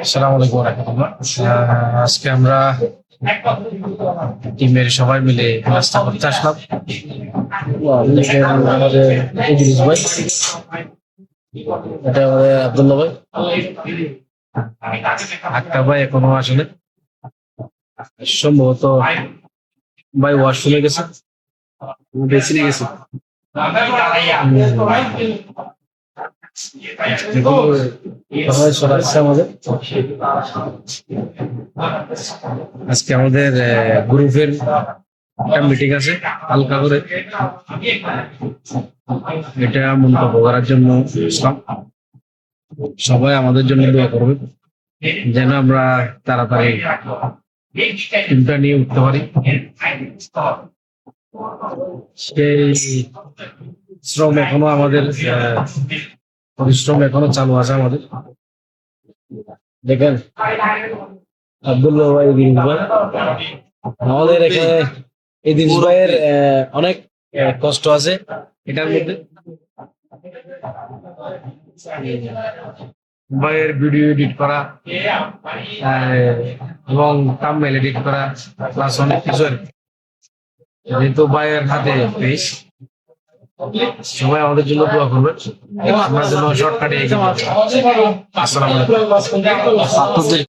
আসসালামু আলাইকুম রাহমাতুল্লাহ। আজকে আমরা টিমের সবাই মিলে নাস্তা করতে আসলাম। আমাদের ইদ্রিস ভাই, এটা আমাদের আব্দুল্লাহ ভাই, আক্তার ভাই এখনো আসলে সম্ভবত ভাই ওয়াশরুমে গেছে, বেসিনে গেছে। আমাদের আজকে আমাদের গ্রুপের একটা মিটিং আছে হালকা করে, এটা মন্তব্য করার জন্য ইসলাম। সবাই আমাদের জন্য দোয়া করবে যেন আমরা তাড়াতাড়ি টিমটা নিয়ে উঠতে পারি। সেই শ্রম এখনো আমাদের, পরিশ্রম এখনো চালু আছে আমাদের। দেখেন আব্দুল্লাহ ভাই, ইদ্রিস ভাই, আমাদের এখানে ইদ্রিস ভাইয়ের অনেক কষ্ট আছে এটার মধ্যে। ভাইয়ের ভিডিও এডিট করা এবং থাম্বনেল এডিট করা প্লাস অনেক কিছু, যেহেতু ভাইয়ের হাতে পেশ, সবাই আমাদের জন্য দোয়া করবে, আমরা যেন শর্টকাটে এগিয়ে যাই। আসসালামু আলাইকুম।